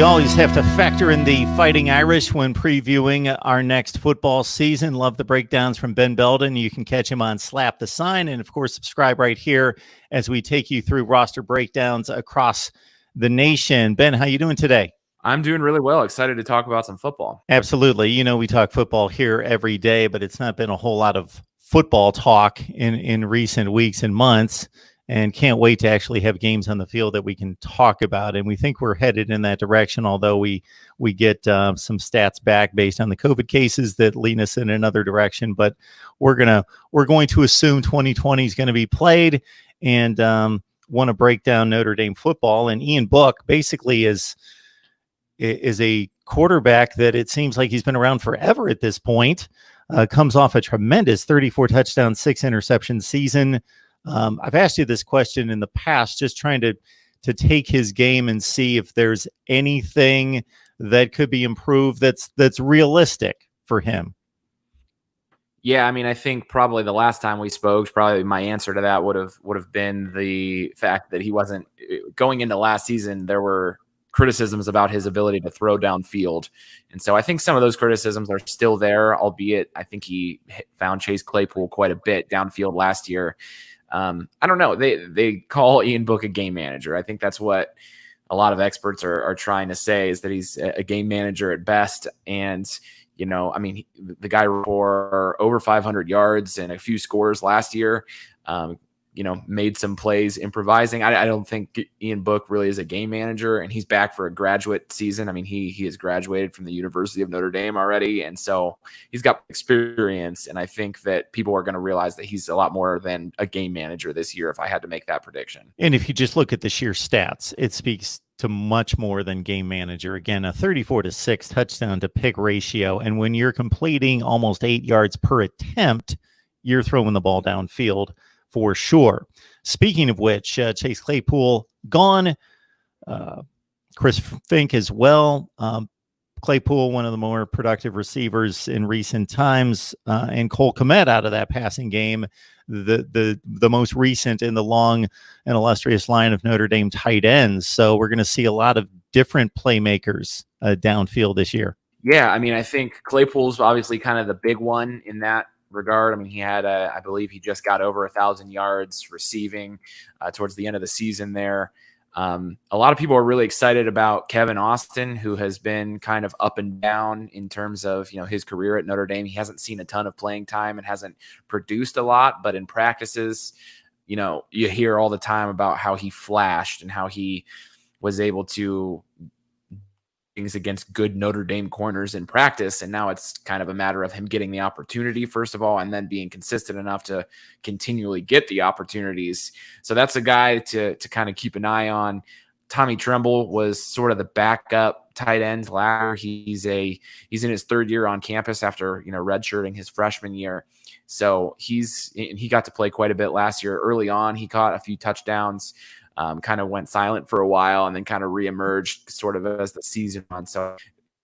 We always have to factor in the Fighting Irish when previewing our next football season. Love the breakdowns from Ben Belden. You can catch him on Slap the Sign. And, of course, subscribe right here as we take you through roster breakdowns across the nation. Ben, how you doing today? I'm doing really well. Excited to talk about some football. Absolutely. You know, we talk football here every day, but it's not been a whole lot of football talk in recent weeks and months. And can't wait to actually have games on the field that we can talk about. And we think we're headed in that direction, although we get some stats back based on the COVID cases that lead us in another direction. But we're going to assume 2020 is going to be played, and want to break down Notre Dame football. And Ian Book basically is a quarterback that it seems like he's been around forever at this point. Comes off a tremendous 34 touchdown, 6 interception season. I've asked you this question in the past, just trying to take his game and see if there's anything that could be improved that's realistic for him. Yeah, I mean, I think probably the last time we spoke, probably my answer to that would have been the fact that he wasn't going into last season. There were criticisms about his ability to throw downfield, and so I think some of those criticisms are still there. Albeit, I think he found Chase Claypool quite a bit downfield last year. I don't know. They call Ian Book a game manager. I think that's what a lot of experts are trying to say, is that he's a game manager at best. And, you know, I mean, the guy for over 500 yards and a few scores last year, you know, made some plays improvising. I don't think Ian Book really is a game manager, and he's back for a graduate season. I mean, he has graduated from the University of Notre Dame already, and so he's got experience, and I think that people are going to realize that he's a lot more than a game manager this year, if I had to make that prediction. And if you just look at the sheer stats, it speaks to much more than game manager. Again, a 34-6 touchdown to pick ratio, and when you're completing almost 8 yards per attempt, you're throwing the ball downfield for sure. Speaking of which, Chase Claypool gone. Chris Fink as well. Claypool, one of the more productive receivers in recent times, and Cole Kmet out of that passing game, the most recent in the long and illustrious line of Notre Dame tight ends. So we're going to see a lot of different playmakers downfield this year. Yeah, I mean, I think Claypool's obviously kind of the big one in that regard. I mean, he had I believe he just got over 1,000 yards receiving towards the end of the season there. A lot of people are really excited about Kevin Austin, who has been kind of up and down in terms of, you know, his career at Notre Dame. He hasn't seen a ton of playing time and hasn't produced a lot, but in practices, you know, you hear all the time about how he flashed and how he was able to things against good Notre Dame corners in practice. And now it's kind of a matter of him getting the opportunity, first of all, and then being consistent enough to continually get the opportunities. So that's a guy to kind of keep an eye on. Tommy Tremble was sort of the backup tight end last year. He's in his third year on campus after, you know, redshirting his freshman year. So he got to play quite a bit last year. Early on, he caught a few touchdowns. Kind of went silent for a while and then kind of reemerged sort of as the season on. So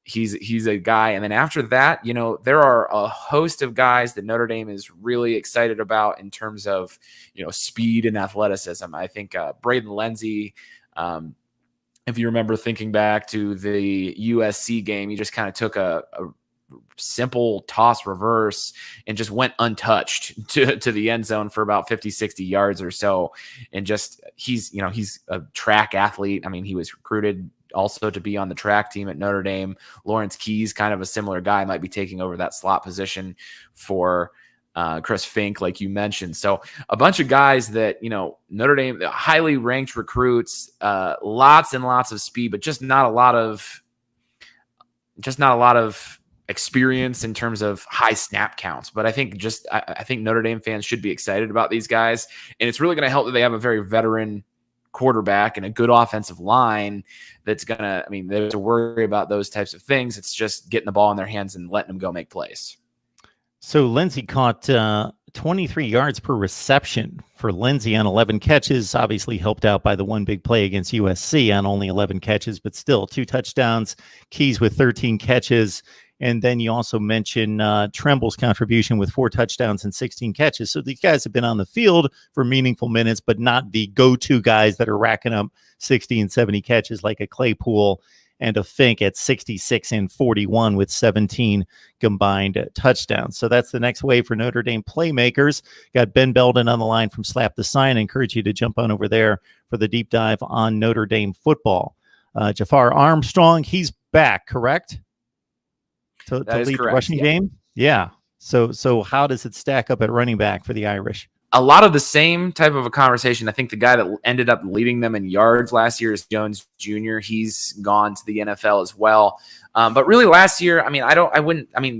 he's a guy. And then after that, you know, there are a host of guys that Notre Dame is really excited about in terms of, you know, speed and athleticism. I think Braden Lenzy, if you remember thinking back to the USC game, he just kind of took a simple toss reverse and just went untouched to the end zone for about 50, 60 yards or so. And just, he's a track athlete. I mean, he was recruited also to be on the track team at Notre Dame. Lawrence Keyes, kind of a similar guy, might be taking over that slot position for Chris Fink, like you mentioned. So a bunch of guys that, you know, Notre Dame, highly ranked recruits, lots and lots of speed, but just not a lot of experience in terms of high snap counts. But I think I think Notre Dame fans should be excited about these guys. And it's really going to help that they have a very veteran quarterback and a good offensive line that's going to, I mean, they have to worry about those types of things. It's just getting the ball in their hands and letting them go make plays. So Lenzy caught 23 yards per reception for Lenzy on 11 catches, obviously helped out by the one big play against USC on only 11 catches, but still 2 touchdowns, Keyes with 13 catches. And then you also mentioned Tremble's contribution with 4 touchdowns and 16 catches. So these guys have been on the field for meaningful minutes, but not the go-to guys that are racking up 60 and 70 catches like a Claypool and a Fink at 66 and 41 with 17 combined touchdowns. So that's the next wave for Notre Dame playmakers. Got Ben Belden on the line from Slap the Sign. I encourage you to jump on over there for the deep dive on Notre Dame football. Jafar Armstrong, he's back, correct? To lead correct. The rushing game? Yeah. So how does it stack up at running back for the Irish? A lot of the same type of a conversation. I think the guy that ended up leading them in yards last year is Jones Jr. He's gone to the NFL as well. But really last year,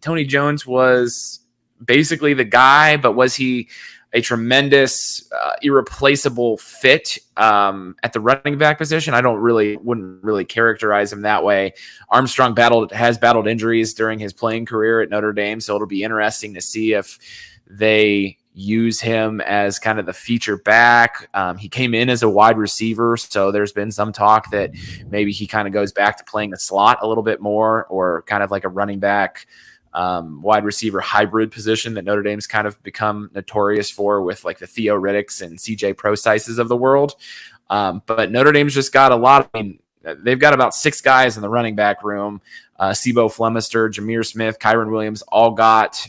Tony Jones was basically the guy, but was he a tremendous, irreplaceable fit at the running back position? Wouldn't really characterize him that way. Armstrong has battled injuries during his playing career at Notre Dame, so it'll be interesting to see if they use him as kind of the feature back. He came in as a wide receiver, so there's been some talk that maybe he kind of goes back to playing the slot a little bit more, or kind of like a running back wide receiver hybrid position that Notre Dame's kind of become notorious for with like the Theo Riddicks and CJ Prosises of the world. But Notre Dame's just got they've got about 6 guys in the running back room. Sibo Flemister, Jameer Smith, Kyron Williams all got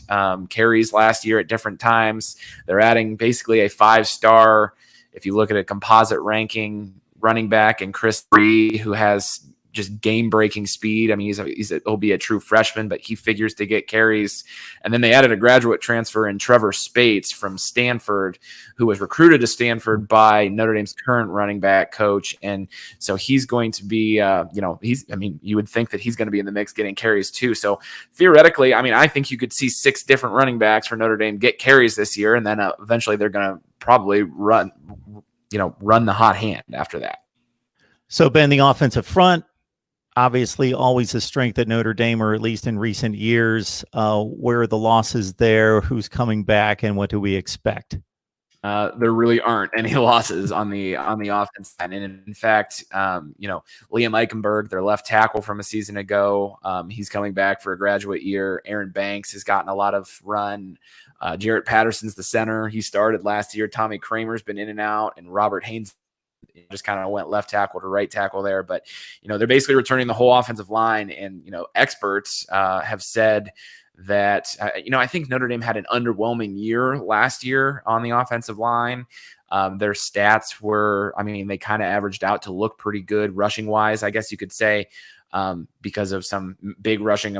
carries last year at different times. They're adding basically a 5-star, if you look at a composite ranking, running back, and Chris Bree, who has just game-breaking speed. I mean, he'll be a true freshman, but he figures to get carries. And then they added a graduate transfer in Trevor Spates from Stanford, who was recruited to Stanford by Notre Dame's current running back coach. And so he's going to be, you would think that he's going to be in the mix getting carries too. So theoretically, I think you could see 6 different running backs for Notre Dame get carries this year, and then eventually they're going to probably run the hot hand after that. So Ben, the offensive front, obviously always a strength at Notre Dame, or at least in recent years. Where are the losses there? Who's coming back, and what do we expect? There really aren't any losses on the offense side. And in fact, Liam Eichenberg, their left tackle from a season ago, he's coming back for a graduate year. Aaron Banks has gotten a lot of run. Jarrett Patterson's the center. He started last year. Tommy Kramer's been in and out, and Robert Haynes just kind of went left tackle to right tackle there. But, they're basically returning the whole offensive line. And, experts have said that, I think Notre Dame had an underwhelming year last year on the offensive line. Their stats were, they kind of averaged out to look pretty good rushing wise, I guess you could say, because of some big rushing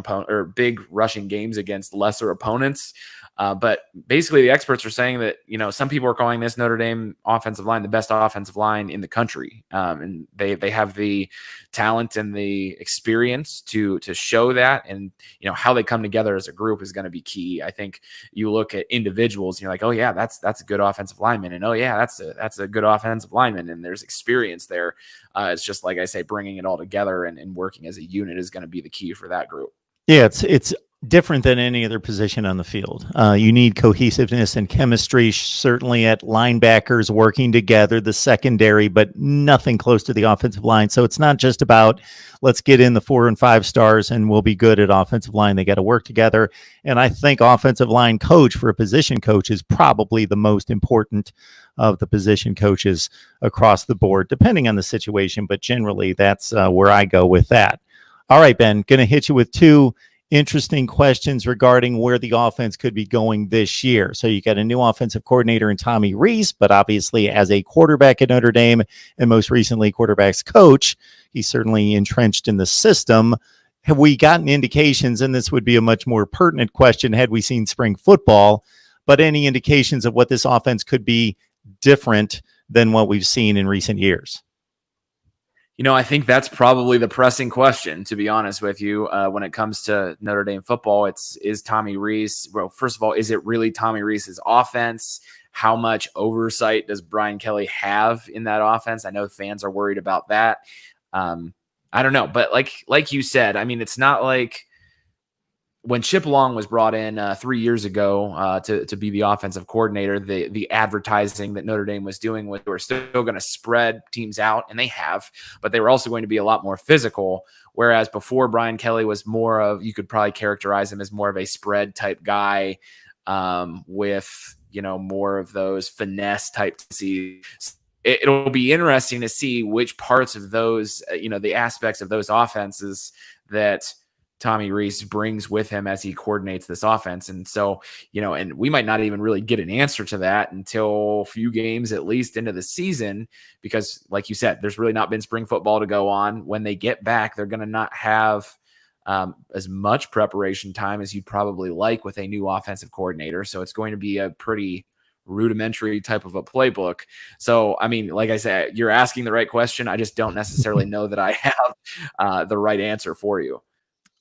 games against lesser opponents. But basically the experts are saying that, some people are calling this Notre Dame offensive line the best offensive line in the country. And they have the talent and the experience to show that. And, how they come together as a group is going to be key. I think you look at individuals and you're like, oh yeah, that's a good offensive lineman. And oh yeah, that's a good offensive lineman. And there's experience there. It's just, like I say, bringing it all together and working as a unit is going to be the key for that group. Yeah, it's different than any other position on the field. You need cohesiveness and chemistry, certainly at linebackers working together, the secondary, but nothing close to the offensive line. So it's not just about let's get in the 4 and 5 stars and we'll be good at offensive line. They got to work together. And I think offensive line coach for a position coach is probably the most important of the position coaches across the board, depending on the situation. But generally, that's where I go with that. All right, Ben, going to hit you with 2 interesting questions regarding where the offense could be going this year. So you got a new offensive coordinator in Tommy Rees, but obviously as a quarterback at Notre Dame and most recently quarterback's coach, he's certainly entrenched in the system. Have we gotten indications, and this would be a much more pertinent question had we seen spring football, but any indications of what this offense could be different than what we've seen in recent years? I think that's probably the pressing question, to be honest with you, when it comes to Notre Dame football. Is Tommy Rees, well, first of all, is it really Tommy Rees's offense? How much oversight does Brian Kelly have in that offense? I know fans are worried about that. I don't know, but like you said, it's not like when Chip Long was brought in 3 years ago to be the offensive coordinator, the advertising that Notre Dame was doing was they were still going to spread teams out, and they have, but they were also going to be a lot more physical. Whereas before, Brian Kelly was more of, you could probably characterize him as more of a spread type guy with, more of those finesse type. it'll be interesting to see which parts of those, the aspects of those offenses that Tommy Rees brings with him as he coordinates this offense. And so, and we might not even really get an answer to that until a few games at least into the season, because like you said, there's really not been spring football to go on. When they get back, they're going to not have as much preparation time as you'd probably like with a new offensive coordinator. So it's going to be a pretty rudimentary type of a playbook. So, I mean, like I said, you're asking the right question. I just don't necessarily know that I have the right answer for you.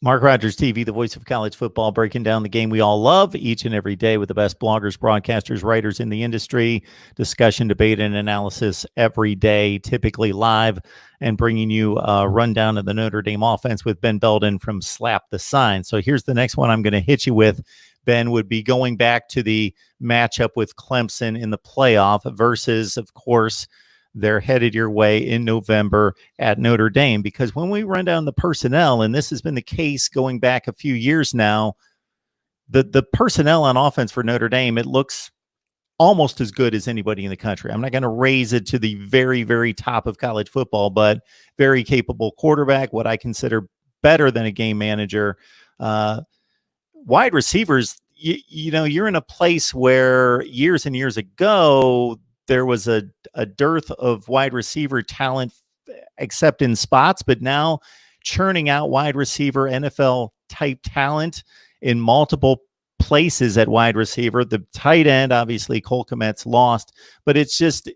Mark Rogers TV, the voice of college football, breaking down the game we all love each and every day with the best bloggers, broadcasters, writers in the industry, discussion, debate, and analysis every day, typically live, and bringing you a rundown of the Notre Dame offense with Ben Belden from Slap the Sign. So here's the next one I'm going to hit you with, Ben, would be going back to the matchup with Clemson in the playoff versus, of course, they're headed your way in November at Notre Dame. Because when we run down the personnel, and this has been the case going back a few years now, the personnel on offense for Notre Dame, it looks almost as good as anybody in the country. I'm not going to raise it to the very, very top of college football, but very capable quarterback, what I consider better than a game manager. Wide receivers, you're in a place where years and years ago, there was a dearth of wide receiver talent, except in spots, but now churning out wide receiver NFL type talent in multiple places at wide receiver. The tight end, obviously, Cole Kmet's lost, but it's just,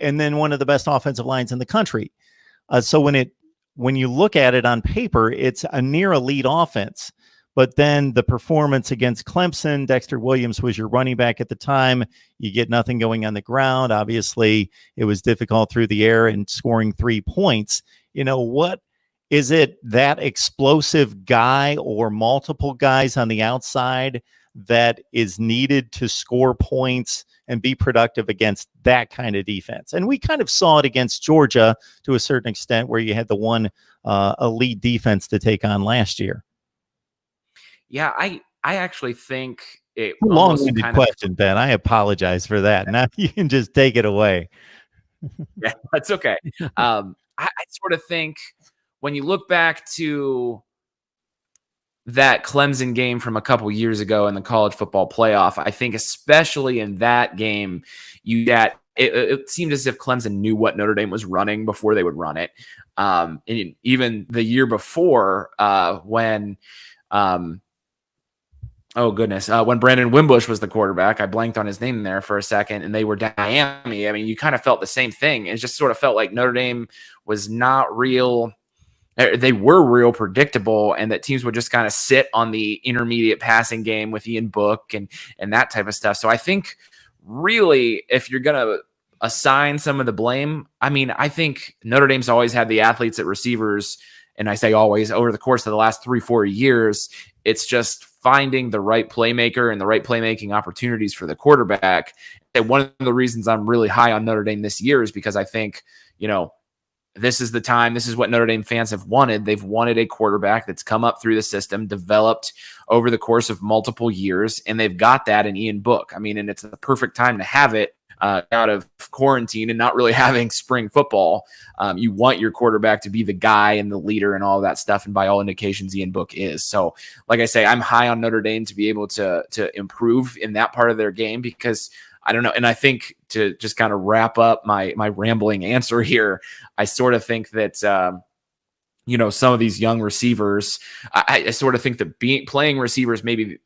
and then one of the best offensive lines in the country. So when you look at it on paper, it's a near elite offense. But then the performance against Clemson, Dexter Williams was your running back at the time. You get nothing going on the ground. Obviously, it was difficult through the air and scoring 3 points. What is it, that explosive guy or multiple guys on the outside that is needed to score points and be productive against that kind of defense? And we kind of saw it against Georgia to a certain extent, where you had the one elite defense to take on last year. Yeah, I actually think it long-winded question, Ben. I apologize for that. Now you can just take it away. Yeah, that's okay. I sort of think when you look back to that Clemson game from a couple years ago in the college football playoff, I think especially in that game, it seemed as if Clemson knew what Notre Dame was running before they would run it. And even the year before, when when Brandon Wimbush was the quarterback, I blanked on his name there for a second, and they were down Miami. I mean, you kind of felt the same thing. It just sort of felt like Notre Dame was not real. They were real predictable, and that teams would just kind of sit on the intermediate passing game with Ian Book and that type of stuff. So I think really, if you're going to assign some of the blame, I mean, I think Notre Dame's always had the athletes at receivers, and I say always, over the course of the last 3-4 years. It's just finding the right playmaker and the right playmaking opportunities for the quarterback. And one of the reasons I'm really high on Notre Dame this year is because I think, this is the time. This is what Notre Dame fans have wanted. They've wanted a quarterback that's come up through the system, developed over the course of multiple years, and they've got that in Ian Book. I mean, and it's the perfect time to have it out of quarantine and not really having spring football. You want your quarterback to be the guy and the leader and all of that stuff. And by all indications, Ian Book is. So like I say, I'm high on Notre Dame to be able to improve in that part of their game, because I don't know. And I think, to just kind of wrap up my rambling answer here, I sort of think that, some of these young receivers, I sort of think that playing receivers maybe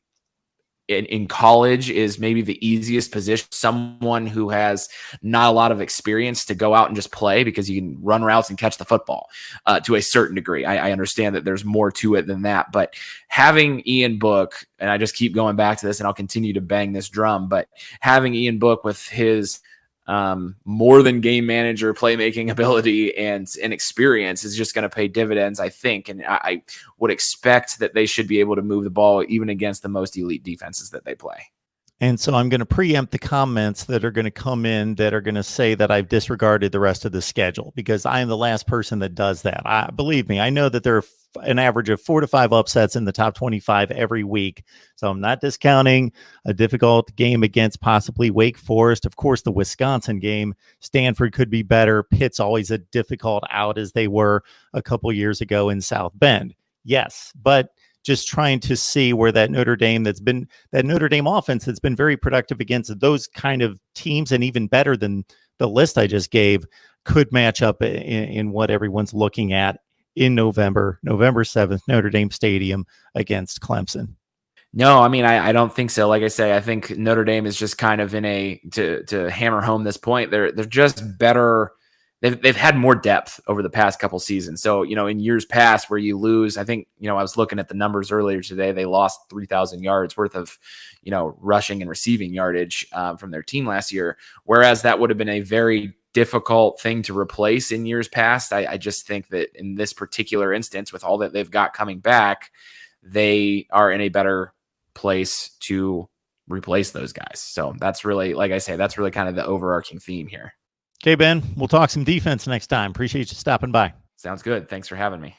in college is maybe the easiest position. Someone who has not a lot of experience to go out and just play, because you can run routes and catch the football to a certain degree. I understand that there's more to it than that, but having Ian Book, and I just keep going back to this and I'll continue to bang this drum, but having Ian Book with his more than game manager playmaking ability and experience is just going to pay dividends, I think. And I would expect that they should be able to move the ball even against the most elite defenses that they play. And so I'm going to preempt the comments that are going to come in that are going to say that I've disregarded the rest of the schedule, because I am the last person that does that. Believe me, I know that there are an average of 4 to 5 upsets in the top 25 every week. So I'm not discounting a difficult game against possibly Wake Forest. Of course, the Wisconsin game, Stanford could be better. Pitt's always a difficult out, as they were a couple years ago in South Bend. Yes, but just trying to see where that Notre Dame offense that's been very productive against those kind of teams, and even better than the list I just gave, could match up in what everyone's looking at in November 7th, Notre Dame Stadium against Clemson. No, I mean, I don't think so. Like I say, I think Notre Dame is just kind of in to hammer home this point. They're just better. They've had more depth over the past couple seasons. So, in years past where you lose, I think, I was looking at the numbers earlier today. They lost 3,000 yards worth of, rushing and receiving yardage from their team last year. Whereas that would have been a very difficult thing to replace in years past. I just think that in this particular instance, with all that they've got coming back, they are in a better place to replace those guys. So that's really, like I say, that's really kind of the overarching theme here. Okay, Ben, we'll talk some defense next time. Appreciate you stopping by. Sounds good. Thanks for having me.